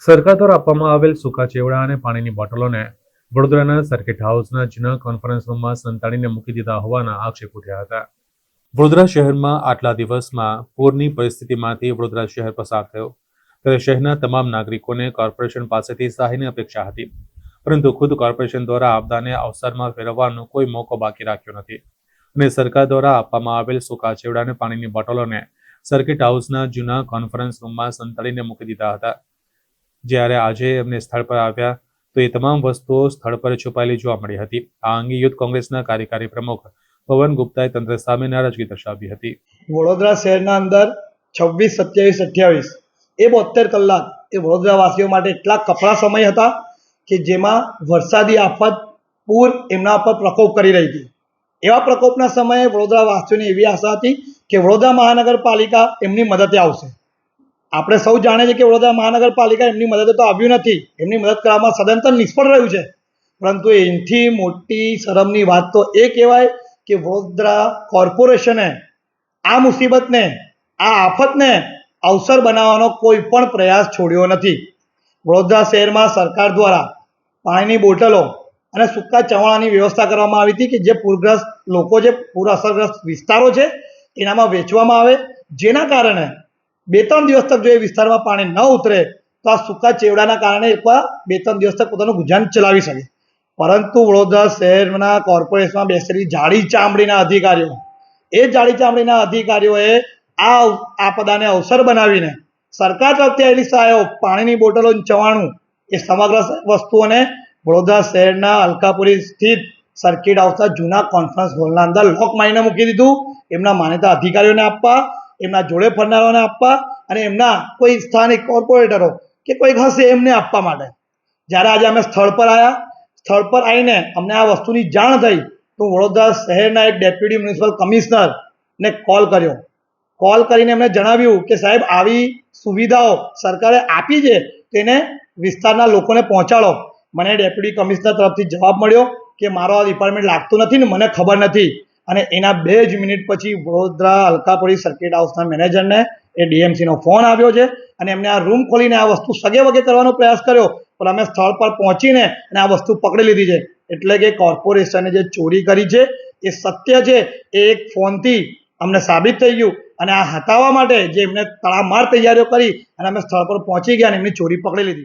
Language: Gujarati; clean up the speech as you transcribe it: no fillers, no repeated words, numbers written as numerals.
સરકાર દ્વારા આપવામાં આવેલ સૂકા ચેવડા અને પાણીની બોટલોને વડોદરાના સર્કિટ હાઉસના જૂના કોન્ફરન્સ રૂમમાં સંતાડીને મૂકી દીધા હોવાના આક્ષેપ ઉઠ્યા હતા. વડોદરા શહેરમાં આટલા દિવસમાં પૂરની પરિસ્થિતિમાંથી વડોદરા શહેર પસાર થયો ત્યારે શહેરના તમામ નાગરિકોને કોર્પોરેશન પાસેથી સહાયની અપેક્ષા હતી, પરંતુ ખુદ કોર્પોરેશન દ્વારા આપદાને અવસરમાં ફેરવવાનો કોઈ મોકો બાકી રાખ્યો નથી અને સરકાર દ્વારા આપવામાં આવેલ સૂકા ચેવડા અને પાણીની બોટલોને સર્કિટ હાઉસના જૂના કોન્ફરન્સ રૂમમાં સંતાડીને મૂકી દીધા હતા. જ્યારે આજે એમને સ્થળ પર આવ્યા તો એ તમામ વસ્તુઓ સ્થળ પર છુપાયેલી જોવા મળી હતી. આ અંગે યુથ કોંગ્રેસના કાર્યકારી પ્રમુખ પવન ગુપ્તાએ તંત્ર સામે નારાજગી દર્શાવી હતી. વડોદરા શહેરના અંદર 26, 27, 28 એ 72 કલાક એ વડોદરાવાસીઓ માટે એટલા કપરા સમય હતા કે જેમાં વરસાદી આફત પૂર એમના પર પ્રકોપ કરી રહી હતી. એવા પ્રકોપના સમયે વડોદરાવાસીઓને એવી આશા હતી કે વડોદરા મહાનગરપાલિકા એમની મદદે આવશે. આપણે સૌ જાણીએ છીએ કે વડોદરા મહાનગરપાલિકા એમની મદદે તો આવ્યું નથી, એમની મદદ કરવામાં સદંતર નિષ્ફળ રહ્યું છે. પરંતુ એનાથી મોટી શરમની વાત તો એ કહેવાય કે વડોદરા કોર્પોરેશને આ મુસીબતને, આ આફતને અવસર બનાવવાનો કોઈ પણ પ્રયાસ છોડ્યો નથી. વડોદરા શહેરમાં સરકાર દ્વારા પાણીની બોટલો અને સૂકા ચવાણાની વ્યવસ્થા કરવામાં આવી હતી કે જે પૂરગ્રસ્ત લોકો, જે પૂર અસરગ્રસ્ત વિસ્તારો છે એનામાં વેચવામાં આવે, જેના કારણે 2-3 દિવસ તક જો એ વિસ્તારમાં પાણી ન ઉતરે તો આ સૂકા ચેવડાના કારણે એ 2-3 દિવસ તક પોતાનું ગુજરાન ચલાવી શકે. પરંતુ વડોદરા શહેરના કોર્પોરેશનમાં બેસેલી જાડી ચામડીના અધિકારીઓએ આ આપદાને અવસર બનાવીને સરકાર તરફથી આવેલી સહાયો, પાણીની બોટલો, ચવાણું એ સમગ્ર વસ્તુઓને વડોદરા શહેરના અલકાપુરી સ્થિત સર્કિટ હાઉસના જૂના કોન્ફરન્સ હોલના અંદર લોક મારીને મૂકી દીધું. એમના માન્યતા અધિકારીઓને આપવા, એમના જોડે ફરનારાઓને આપવા અને એમના કોઈ સ્થાનિક કોર્પોરેટરો કે કોઈક હશે એમને આપવા માટે. જ્યારે આજે અમે સ્થળ પર આવીને અમને આ વસ્તુની જાણ થઈ તો વડોદરા શહેરના એક ડેપ્યુટી મ્યુનિસિપલ કમિશનરને કોલ કરીને એમણે જણાવ્યું કે સાહેબ, આવી સુવિધાઓ સરકારે આપી છે તેને વિસ્તારના લોકોને પહોંચાડો. મને ડેપ્યુટી કમિશનર તરફથી જવાબ મળ્યો કે મારો આ ડિપાર્ટમેન્ટ લાગતું નથી ને મને ખબર નથી. અને એના 2 જ મિનિટ પછી વડોદરા અલકાપુરી સર્કિટ હાઉસના મેનેજરને એ ડીએમસીનો ફોન આવ્યો છે અને એમને આ રૂમ ખોલીને આ વસ્તુ સગે વગે કરવાનો પ્રયાસ કર્યો, પણ અમે સ્થળ પર પહોંચીને અને આ વસ્તુ પકડી લીધી છે. એટલે કે કોર્પોરેશને જે ચોરી કરી છે એ સત્ય છે, એ એક ફોનથી અમને સાબિત થઈ ગયું. અને આ હટાવવા માટે જે એમને તડામાર તૈયારીઓ કરી અને અમે સ્થળ પર પહોંચી ગયા અને એમની ચોરી પકડી લીધી.